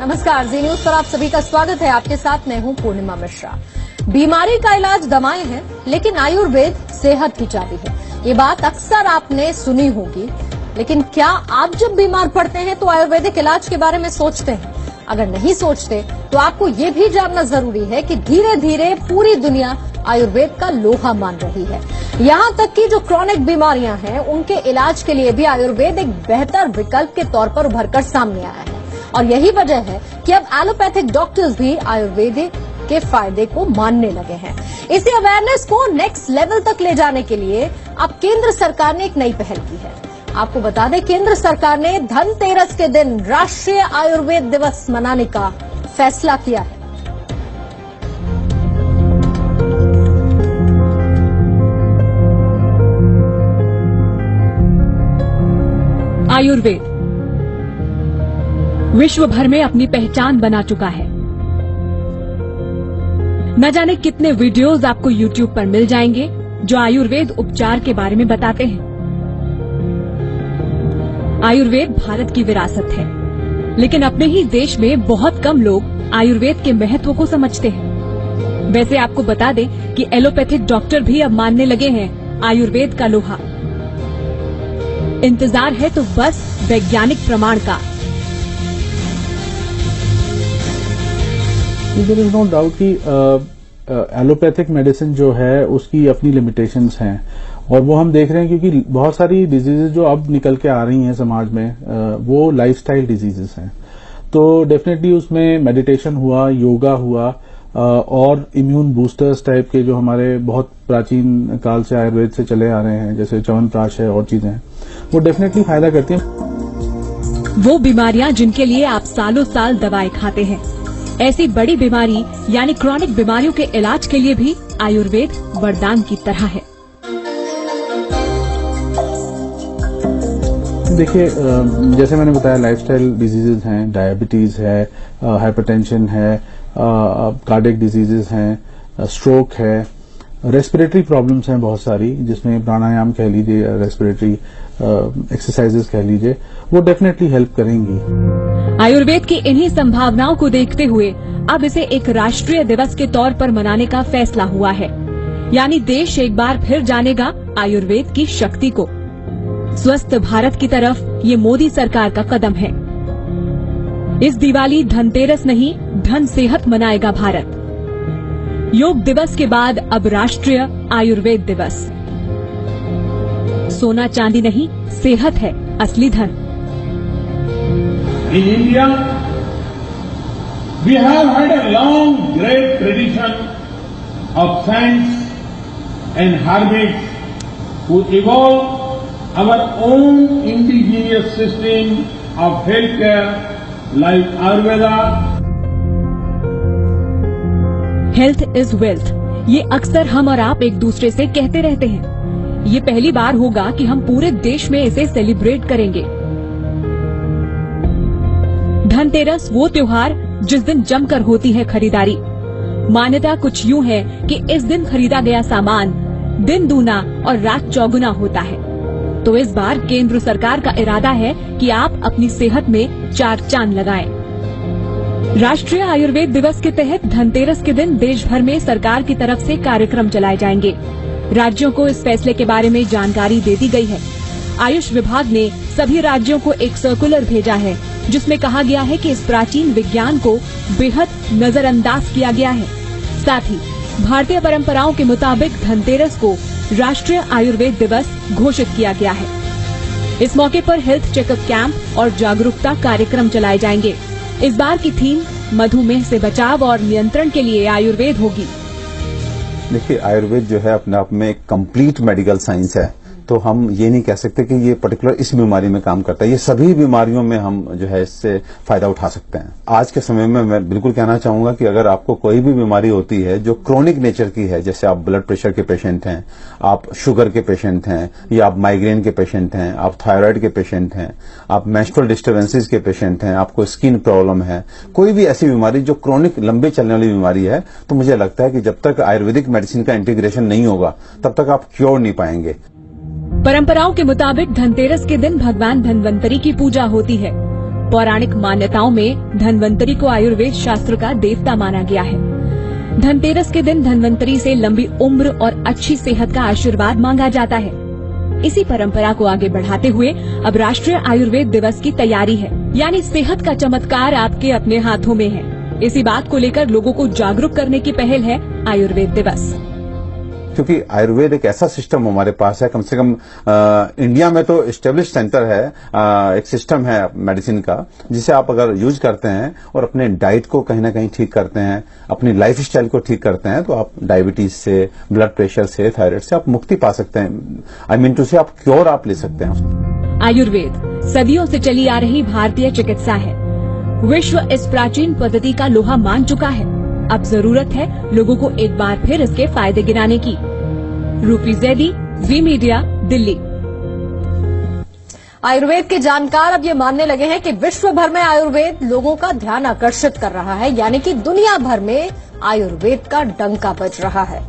नमस्कार, जी न्यूज पर आप सभी का स्वागत है। आपके साथ मैं हूं पूर्णिमा मिश्रा। बीमारी का इलाज दवाएं हैं, लेकिन आयुर्वेद सेहत की चाबी है। ये बात अक्सर आपने सुनी होगी, लेकिन क्या आप जब बीमार पड़ते हैं तो आयुर्वेदिक इलाज के बारे में सोचते हैं? अगर नहीं सोचते तो आपको ये भी जानना जरूरी है कि धीरे धीरे पूरी दुनिया आयुर्वेद का लोहा मान रही है। यहाँ तक कि जो क्रॉनिक बीमारियां हैं, उनके इलाज के लिए भी आयुर्वेद एक बेहतर विकल्प के तौर पर उभरकर सामने आया है। और यही वजह है कि अब एलोपैथिक डॉक्टर्स भी आयुर्वेदिक के फायदे को मानने लगे हैं। इसी अवेयरनेस को नेक्स्ट लेवल तक ले जाने के लिए अब केंद्र सरकार ने एक नई पहल की है। आपको बता दें, केंद्र सरकार ने धनतेरस के दिन राष्ट्रीय आयुर्वेद दिवस मनाने का फैसला किया है। आयुर्वेद विश्व भर में अपनी पहचान बना चुका है। न जाने कितने वीडियोस आपको YouTube पर मिल जाएंगे जो आयुर्वेद उपचार के बारे में बताते हैं। आयुर्वेद भारत की विरासत है, लेकिन अपने ही देश में बहुत कम लोग आयुर्वेद के महत्व को समझते हैं। वैसे आपको बता दें कि एलोपैथिक डॉक्टर भी अब मानने लगे हैं आयुर्वेद का लोहा। इंतजार है तो बस वैज्ञानिक प्रमाण का। देयर इज नो डाउट कि एलोपैथिक मेडिसिन जो है उसकी अपनी लिमिटेशंस हैं, और वो हम देख रहे हैं क्योंकि बहुत सारी डिजीजेज जो अब निकल के आ रही हैं समाज में वो लाइफस्टाइल डिजीजेस हैं। तो डेफिनेटली उसमें मेडिटेशन हुआ, योगा हुआ, और इम्यून बूस्टर्स टाइप के जो हमारे बहुत प्राचीन काल से आयुर्वेद से चले आ रहे हैं, जैसे च्यवनप्राश है और चीजें हैं, वो डेफिनेटली फायदा करती हैं। वो बीमारियां जिनके लिए आप सालों साल दवाएं खाते हैं, ऐसी बड़ी बीमारी यानी क्रॉनिक बीमारियों के इलाज के लिए भी आयुर्वेद वरदान की तरह है। देखिए, जैसे मैंने बताया, लाइफस्टाइल डिजीजेज हैं, डायबिटीज है, हाइपरटेंशन है, कार्डियक डिजीजेज हैं, स्ट्रोक है, रेस्पिरेटरी प्रॉब्लम्स हैं बहुत सारी, जिसमें प्राणायाम कह लीजिए, रेस्पिरेटरी एक्सरसाइजेज कह लीजिए, वो डेफिनेटली हेल्प करेंगी। आयुर्वेद की इन्हीं संभावनाओं को देखते हुए अब इसे एक राष्ट्रीय दिवस के तौर पर मनाने का फैसला हुआ है। यानी देश एक बार फिर जानेगा आयुर्वेद की शक्ति को। स्वस्थ भारत की तरफ ये मोदी सरकार का कदम है। इस दिवाली धनतेरस नहीं, धन सेहत मनाएगा भारत। योग दिवस के बाद अब राष्ट्रीय आयुर्वेद दिवस। सोना चांदी नहीं, सेहत है असली धन। In India, we have had a long, great tradition of science and herbage to evolve our own indigenous system of healthcare like Ayurveda. Health is wealth, ये अक्सर हम और आप एक दूसरे से कहते रहते हैं। ये पहली बार होगा कि हम पूरे देश में इसे सेलिब्रेट करेंगे। धनतेरस वो त्योहार जिस दिन जमकर होती है खरीदारी। मान्यता कुछ यूं है कि इस दिन खरीदा गया सामान दिन दूना और रात चौगुना होता है। तो इस बार केंद्र सरकार का इरादा है कि आप अपनी सेहत में चार चांद लगाएं। राष्ट्रीय आयुर्वेद दिवस के तहत धनतेरस के दिन देश भर में सरकार की तरफ से कार्यक्रम चलाए जाएंगे। राज्यों को इस फैसले के बारे में जानकारी दे दी गई है। आयुष विभाग ने सभी राज्यों को एक सर्कुलर भेजा है, जिसमें कहा गया है कि इस प्राचीन विज्ञान को बेहद नजरअंदाज किया गया है। साथ ही भारतीय परंपराओं के मुताबिक धनतेरस को राष्ट्रीय आयुर्वेद दिवस घोषित किया गया है। इस मौके पर हेल्थ चेकअप कैंप और जागरूकता कार्यक्रम चलाए जाएंगे। इस बार की थीम मधुमेह से बचाव और नियंत्रण के लिए आयुर्वेद होगी। देखिए, आयुर्वेद जो है अपने आप में एक कंप्लीट मेडिकल साइंस है, तो हम ये नहीं कह सकते कि ये पर्टिकुलर इस बीमारी में काम करता है। ये सभी बीमारियों में हम जो है इससे फायदा उठा सकते हैं। आज के समय में मैं बिल्कुल कहना चाहूंगा कि अगर आपको कोई भी बीमारी होती है जो क्रोनिक नेचर की है, जैसे आप ब्लड प्रेशर के पेशेंट हैं, आप शुगर के पेशेंट हैं, या आप माइग्रेन के पेशेंट हैं, आप थायराइड के पेशेंट हैं, आप मेंस्ट्रुअल डिस्टर्बेंसेस के पेशेंट हैं, आपको स्किन प्रॉब्लम है, कोई भी ऐसी बीमारी जो क्रोनिक लंबे चलने वाली बीमारी है, तो मुझे लगता है कि जब तक आयुर्वेदिक मेडिसिन का इंटीग्रेशन नहीं होगा तब तक आप क्योर नहीं पाएंगे। परंपराओं के मुताबिक धनतेरस के दिन भगवान धन्वंतरी की पूजा होती है। पौराणिक मान्यताओं में धन्वंतरी को आयुर्वेद शास्त्र का देवता माना गया है। धनतेरस के दिन धन्वंतरी से लंबी उम्र और अच्छी सेहत का आशीर्वाद मांगा जाता है। इसी परंपरा को आगे बढ़ाते हुए अब राष्ट्रीय आयुर्वेद दिवस की तैयारी है, यानी सेहत का चमत्कार आपके अपने हाथों में है। इसी बात को लेकर लोगों को जागरूक करने की पहल है आयुर्वेद दिवस। क्योंकि आयुर्वेद एक ऐसा सिस्टम हमारे पास है, कम से कम इंडिया में तो एस्टेब्लिश सेंटर है, एक सिस्टम है मेडिसिन का, जिसे आप अगर यूज करते हैं और अपने डाइट को कहीं ना कहीं ठीक करते हैं, अपनी लाइफ स्टाइल को ठीक करते हैं, तो आप डायबिटीज से, ब्लड प्रेशर से, थायराइड से आप मुक्ति पा सकते हैं। आई मीन टू से आप क्योर आप ले सकते हैं। आयुर्वेद सदियों से चली आ रही भारतीय चिकित्सा है। विश्व इस प्राचीन पद्धति का लोहा मान चुका है। अब जरूरत है लोगों को एक बार फिर इसके फायदे गिनाने की। रूपी जैदी, जी मीडिया, दिल्ली। आयुर्वेद के जानकार अब ये मानने लगे हैं कि विश्व भर में आयुर्वेद लोगों का ध्यान आकर्षित कर रहा है, यानी कि दुनिया भर में आयुर्वेद का डंका बज रहा है।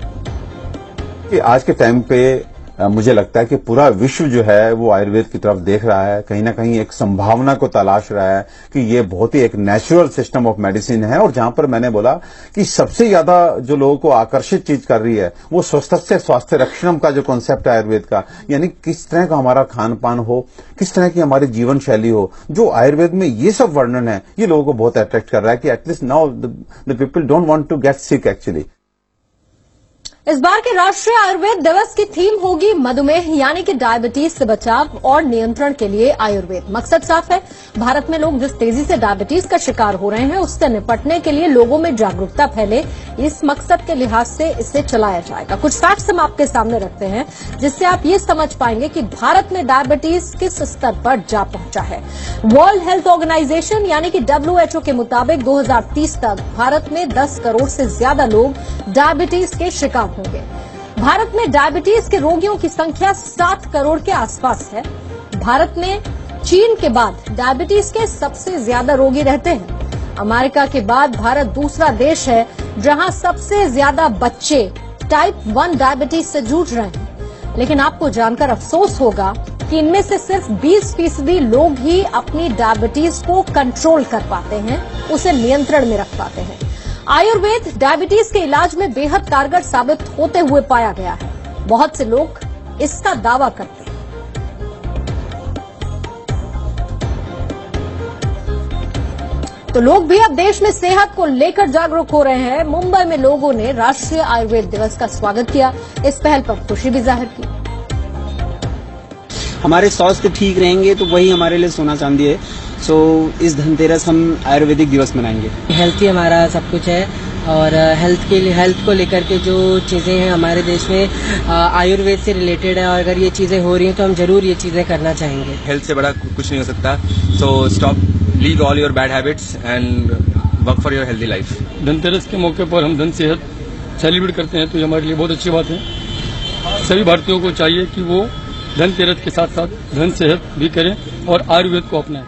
कि आज के टाइम पे मुझे लगता है कि पूरा विश्व जो है वो आयुर्वेद की तरफ देख रहा है, कहीं ना कहीं एक संभावना को तलाश रहा है कि ये बहुत ही एक नेचुरल सिस्टम ऑफ मेडिसिन है। और जहां पर मैंने बोला कि सबसे ज्यादा जो लोगों को आकर्षित चीज कर रही है वो स्वस्थस्य स्वास्थ्य रक्षणम का जो कॉन्सेप्ट है आयुर्वेद का, यानी किस तरह का हमारा खान पान हो, किस तरह की हमारी जीवन शैली हो, जो आयुर्वेद में ये सब वर्णन है, ये लोगों को बहुत अट्रैक्ट कर रहा है कि at least now the people don't want to get sick actually. इस बार के राष्ट्रीय आयुर्वेद दिवस की थीम होगी मधुमेह, यानी कि डायबिटीज से बचाव और नियंत्रण के लिए आयुर्वेद। मकसद साफ है, भारत में लोग जिस तेजी से डायबिटीज का शिकार हो रहे हैं उससे निपटने के लिए लोगों में जागरूकता फैले, इस मकसद के लिहाज से इसे चलाया जाएगा। कुछ फैक्ट्स हम आपके सामने रखते हैं जिससे आप ये समझ पाएंगे कि भारत में डायबिटीज किस स्तर पर जा पहुंचा है। वर्ल्ड हेल्थ ऑर्गेनाइजेशन यानी कि WHO के मुताबिक 2030 तक भारत में 10 करोड़ से ज्यादा लोग डायबिटीज के शिकार होंगे। भारत में डायबिटीज के रोगियों की संख्या 7 करोड़ के आसपास है। भारत में चीन के बाद डायबिटीज के सबसे ज्यादा रोगी रहते हैं। अमेरिका के बाद भारत दूसरा देश है जहां सबसे ज्यादा बच्चे टाइप 1 डायबिटीज से जूझ रहे हैं। लेकिन आपको जानकर अफसोस होगा कि इनमें से सिर्फ 20% लोग ही अपनी डायबिटीज को कंट्रोल कर पाते हैं, उसे नियंत्रण में रख पाते हैं। आयुर्वेद डायबिटीज के इलाज में बेहद कारगर साबित होते हुए पाया गया है। बहुत से लोग इसका दावा करते हैं। तो लोग भी अब देश में सेहत को लेकर जागरूक हो रहे हैं। मुंबई में लोगों ने राष्ट्रीय आयुर्वेद दिवस का स्वागत किया, इस पहल पर खुशी भी जाहिर की। हमारे स्वास्थ्य ठीक रहेंगे तो वही हमारे लिए सोना चांदी है। सो इस धनतेरस हम आयुर्वेदिक दिवस मनाएंगे। हेल्थ ही हमारा सब कुछ है और हेल्थ को लेकर के जो चीज़ें हैं हमारे देश में आयुर्वेद से रिलेटेड है, और अगर ये चीज़ें हो रही हैं तो हम जरूर ये चीज़ें करना चाहेंगे। हेल्थ से बड़ा कुछ नहीं हो सकता, so stop, leave all your bad habits and work for your healthy life. Dhanteras के मौके पर हम धन सेहत सेलिब्रेट करते हैं, तो ये हमारे लिए बहुत अच्छी बात है। सभी भारतीयों को चाहिए कि वो धनतेरस के साथ साथ धन सेहत भी करें और आयुर्वेद को अपनाएं।